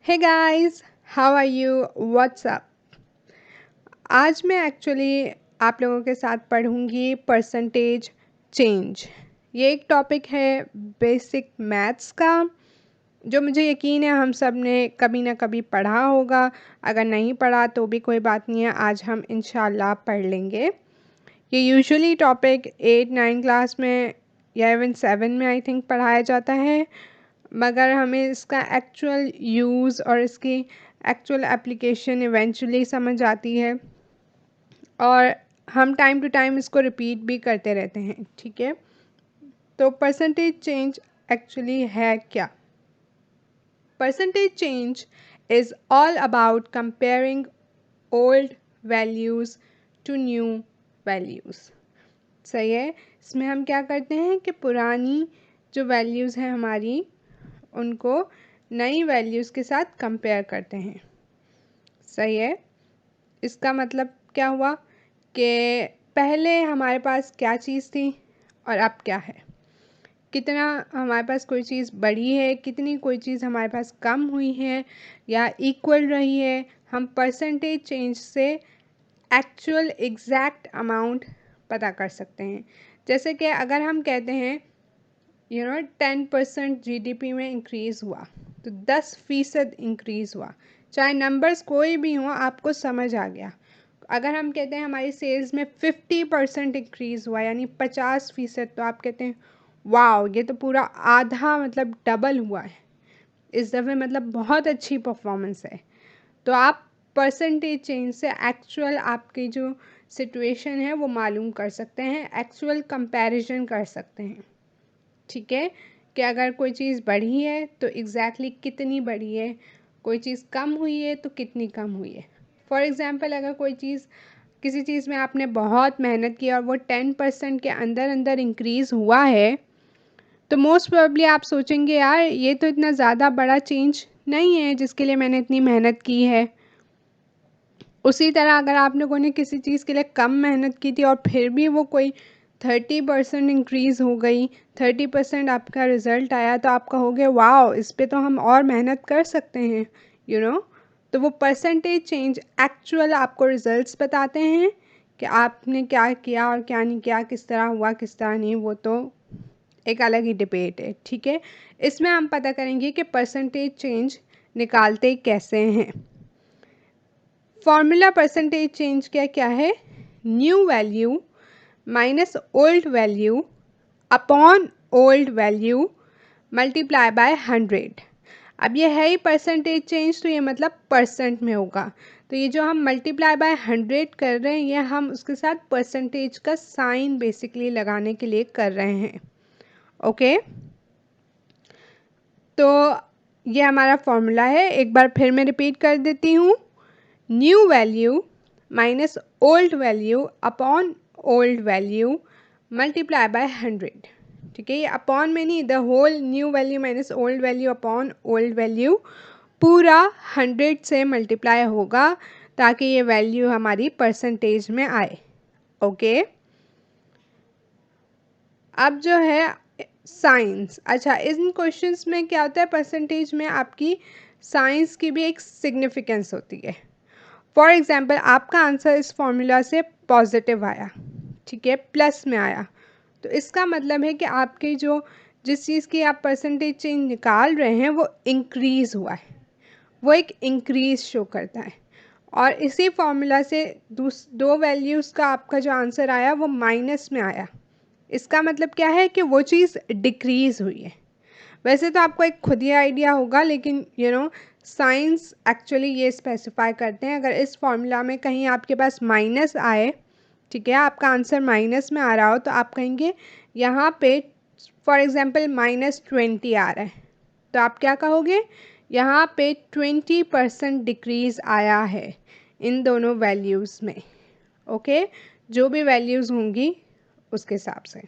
Hey guys, how are you? What's up? आज मैं actually आप लोगों के साथ पढ़ूंगी परसेंटेज चेंज। ये एक टॉपिक है बेसिक मैथ्स का, जो मुझे यकीन है हम सब ने कभी ना कभी पढ़ा होगा। अगर नहीं पढ़ा तो भी कोई बात नहीं है, आज हम इंशाल्लाह पढ़ लेंगे। ये यूजुअली टॉपिक 8-9 क्लास में या इवन 7 में आई थिंक पढ़ाया जाता है, मगर हमें इसका एक्चुअल यूज़ और इसकी एक्चुअल एप्लीकेशन इवेंचुअली समझ आती है और हम टाइम टू टाइम इसको रिपीट भी करते रहते हैं। ठीक है, तो परसेंटेज चेंज एक्चुअली है क्या? Percentage change is all about comparing old values to new values. सही है। इसमें हम क्या करते हैं कि पुरानी जो वैल्यूज़ हैं हमारी, उनको नई वैल्यूज़ के साथ कंपेयर करते हैं। सही है। इसका मतलब क्या हुआ कि पहले हमारे पास क्या चीज़ थी और अब क्या है। कितना हमारे पास कोई चीज़ बढ़ी है, कितनी कोई चीज़ हमारे पास कम हुई है या इक्वल रही है। हम परसेंटेज चेंज से एक्चुअल एग्जैक्ट अमाउंट पता कर सकते हैं। जैसे कि अगर हम कहते हैं 10% जीडीपी में इंक्रीज़ हुआ, तो 10% इंक्रीज़ हुआ। चाहे नंबर्स कोई भी हों, आपको समझ आ गया। अगर हम कहते हैं हमारी सेल्स में 50% इंक्रीज़ हुआ, यानी 50%, तो आप कहते हैं वाओ, ये तो पूरा आधा मतलब डबल हुआ है इस दफ़े, मतलब बहुत अच्छी परफॉर्मेंस है। तो आप परसेंटेज चेंज से एक्चुअल आपकी जो सिचुएशन है वो मालूम कर सकते हैं, एक्चुअल कंपैरिजन कर सकते हैं। ठीक है, कि अगर कोई चीज़ बढ़ी है तो एग्जैक्टली कितनी बढ़ी है, कोई चीज़ कम हुई है तो कितनी कम हुई है। फॉर एग्ज़ाम्पल, अगर कोई चीज़, किसी चीज़ में आपने बहुत मेहनत की और वो 10% के अंदर अंदर इंक्रीज़ हुआ है, तो मोस्ट प्रोबेबली आप सोचेंगे यार ये तो इतना ज़्यादा बड़ा चेंज नहीं है जिसके लिए मैंने इतनी मेहनत की है। उसी तरह अगर आप लोगों ने किसी चीज़ के लिए कम मेहनत की थी और फिर भी वो कोई 30% इंक्रीज़ हो गई, 30% आपका रिज़ल्ट आया, तो आप कहोगे वाओ, इस पे तो हम और मेहनत कर सकते हैं। यू नो तो वो परसेंटेज चेंज एक्चुअल आपको रिज़ल्ट्स बताते हैं कि आपने क्या किया और क्या नहीं किया, किस तरह हुआ किस तरह नहीं, वो तो एक अलग ही डिबेट है। ठीक है, इसमें हम पता करेंगे कि परसेंटेज चेंज निकालते कैसे हैं। फॉर्मूला परसेंटेज चेंज क्या क्या है? New value minus old value upon old value multiply by 100। अब ये है ही परसेंटेज चेंज, तो ये मतलब परसेंट में होगा। तो ये जो हम मल्टीप्लाई बाय 100 कर रहे हैं, ये हम उसके साथ परसेंटेज का साइन बेसिकली लगाने के लिए कर रहे हैं। ओके, तो ये हमारा फॉर्मूला है। एक बार फिर मैं रिपीट कर देती हूँ। New value minus old value upon old value multiply by 100। ठीक है, ये अपॉन में नहीं, the whole new value minus old value upon old value पूरा 100 से मल्टीप्लाई होगा, ताकि ये वैल्यू हमारी परसेंटेज में आए। ओके, अब जो है साइंस, अच्छा, इन क्वेश्चंस में क्या होता है, परसेंटेज में आपकी साइंस की भी एक सिग्निफिकेंस होती है। फॉर एग्ज़ाम्पल, आपका आंसर इस फॉर्मूला से पॉजिटिव आया, ठीक है, प्लस में आया, तो इसका मतलब है कि आपकी जो जिस चीज़ की आप परसेंटेज चेंज निकाल रहे हैं वो इंक्रीज़ हुआ है, वो एक इंक्रीज़ शो करता है। और इसी फॉर्मूला से दो वैल्यूज़ का आपका जो आंसर आया वो माइनस में आया, इसका मतलब क्या है कि वो चीज़ डिक्रीज़ हुई है। वैसे तो आपको एक खुद ही आइडिया होगा, लेकिन साइंस एक्चुअली ये स्पेसिफाई करते हैं, अगर इस फॉर्मूला में कहीं आपके पास माइनस आए, ठीक है, आपका आंसर माइनस में आ रहा हो, तो आप कहेंगे यहाँ पे फॉर एग्ज़ाम्पल -20 आ रहा है, तो आप क्या कहोगे, यहाँ पे 20% डिक्रीज़ आया है इन दोनों वैल्यूज़ में। ओके, जो भी वैल्यूज़ होंगी उसके हिसाब से।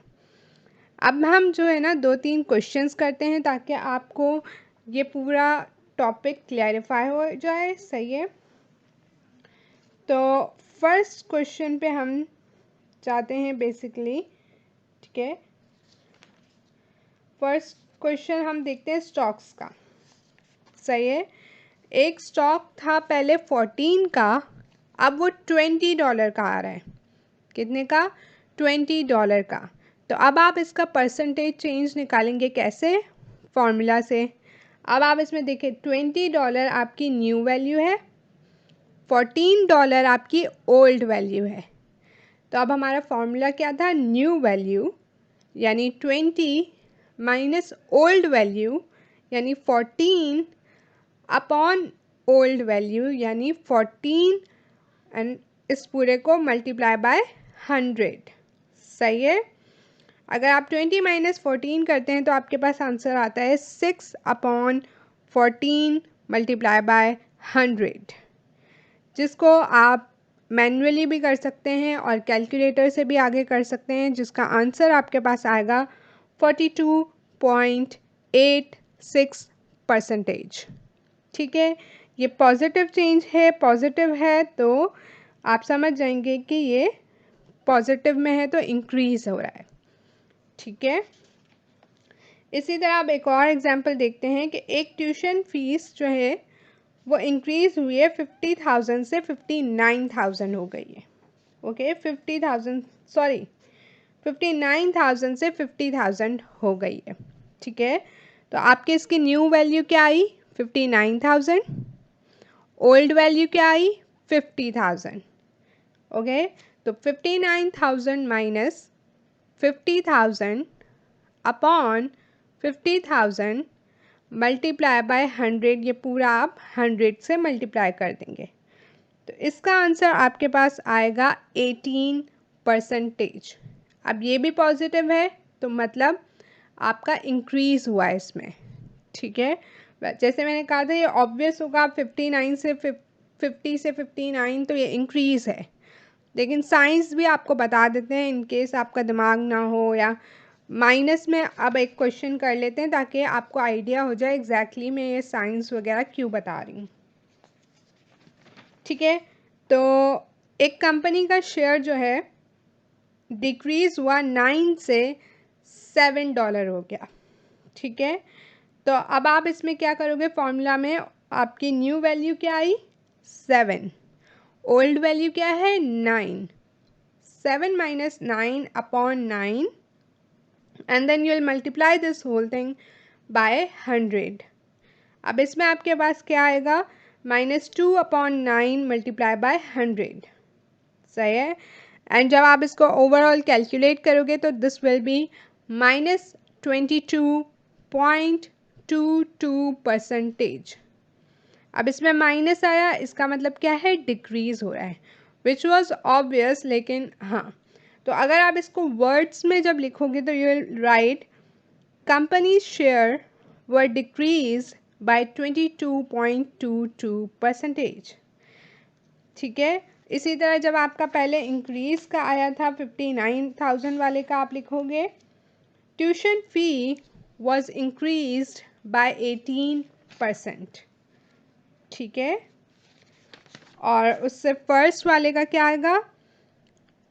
अब हम जो है ना 2-3 क्वेश्चंस करते हैं, ताकि आपको ये पूरा टॉपिक क्लैरिफाई हो जाए। सही है, तो फर्स्ट क्वेश्चन पे हम जाते हैं बेसिकली। ठीक है, फर्स्ट क्वेश्चन हम देखते हैं स्टॉक्स का। सही है, एक स्टॉक था पहले 14 का, अब वो $20 का आ रहा है। कितने का? $20 का। तो अब आप इसका परसेंटेज चेंज निकालेंगे कैसे? फॉर्मूला से। अब आप इसमें देखिए $20 आपकी न्यू वैल्यू है, $14 आपकी ओल्ड वैल्यू है। तो अब हमारा फॉर्मूला क्या था? न्यू वैल्यू यानी 20 माइनस ओल्ड वैल्यू यानी 14 अपॉन ओल्ड वैल्यू यानी 14 एंड इस पूरे को मल्टीप्लाई बाय 100। सही है। अगर आप 20 माइनस 14 करते हैं तो आपके पास आंसर आता है 6 अपॉन 14 मल्टीप्लाई बाय 100, जिसको आप मैन्युअली भी कर सकते हैं और कैलकुलेटर से भी आगे कर सकते हैं, जिसका आंसर आपके पास आएगा 42.86%। ठीक है, ये पॉजिटिव चेंज है, पॉजिटिव है तो आप समझ जाएंगे कि ये पॉजिटिव में है तो इंक्रीज हो रहा है। ठीक है, इसी तरह आप एक और एग्जांपल देखते हैं कि एक ट्यूशन फीस जो है वो इंक्रीज हुई है 50,000 से 59,000 हो गई है। ओके, 50,000 सॉरी 59,000 से 50,000 हो गई है। ठीक है, तो आपके इसकी न्यू वैल्यू क्या आई? 59,000। ओल्ड वैल्यू क्या आई? 50,000। ओके, तो 59,000 माइनस 50,000 अपॉन 50,000 मल्टीप्लाई बाय 100, ये पूरा आप 100 से मल्टीप्लाई कर देंगे तो इसका आंसर आपके पास आएगा 18%। अब ये भी पॉजिटिव है तो मतलब आपका इंक्रीज हुआ है इसमें। ठीक है, जैसे मैंने कहा था ये ऑब्वियस होगा, 59 से 50 से 59 तो ये इंक्रीज है, लेकिन साइंस भी आपको बता देते हैं इन केस आपका दिमाग ना हो या माइनस में। अब एक क्वेश्चन कर लेते हैं ताकि आपको आइडिया हो जाए एग्जैक्टली मैं ये साइंस वगैरह क्यों बता रही हूँ। ठीक है, तो एक कंपनी का शेयर जो है डिक्रीज हुआ 9 से $7 हो गया। ठीक है, तो अब आप इसमें क्या करोगे? फॉर्मूला में आपकी न्यू वैल्यू क्या आई? 7। ओल्ड वैल्यू क्या है? 9। 7 minus 9 upon 9 and then you will multiply this whole thing by 100। अब इसमें आपके पास क्या आएगा? -2 अपॉन 9 मल्टीप्लाई बाय 100। सही है, एंड जब आप इसको ओवरऑल कैलकुलेट करोगे तो दिस विल बी -22.22%। अब इसमें माइनस आया, इसका मतलब क्या है? डिक्रीज हो रहा है, विच वॉज ऑब्वियस। लेकिन हाँ, तो अगर आप इसको वर्ड्स में जब लिखोगे तो you will write company share were decrease by 22.22%। ठीक है, इसी तरह जब आपका पहले इंक्रीज का आया था 59,000 वाले का, आप लिखोगे tuition fee was increase by 18%। ठीक है, और उससे फर्स्ट वाले का क्या आएगा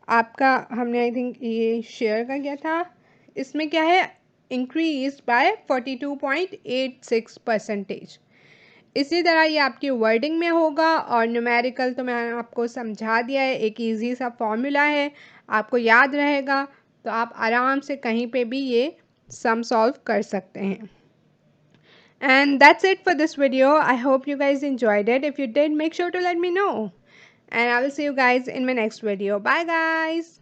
आपका? हमने आई थिंक ये शेयर का क्या था, इसमें क्या है? Increase by 42.86%। इसी तरह ये आपकी वर्डिंग में होगा, और न्यूमेरिकल तो मैंने आपको समझा दिया है, एक इजी सा फॉर्मूला है, आपको याद रहेगा तो आप आराम से कहीं पे भी ये सम सॉल्व कर सकते हैं। And that's it for this video. I hope you guys enjoyed it. If you did, make sure to let me know. And I will see you guys in my next video. Bye guys.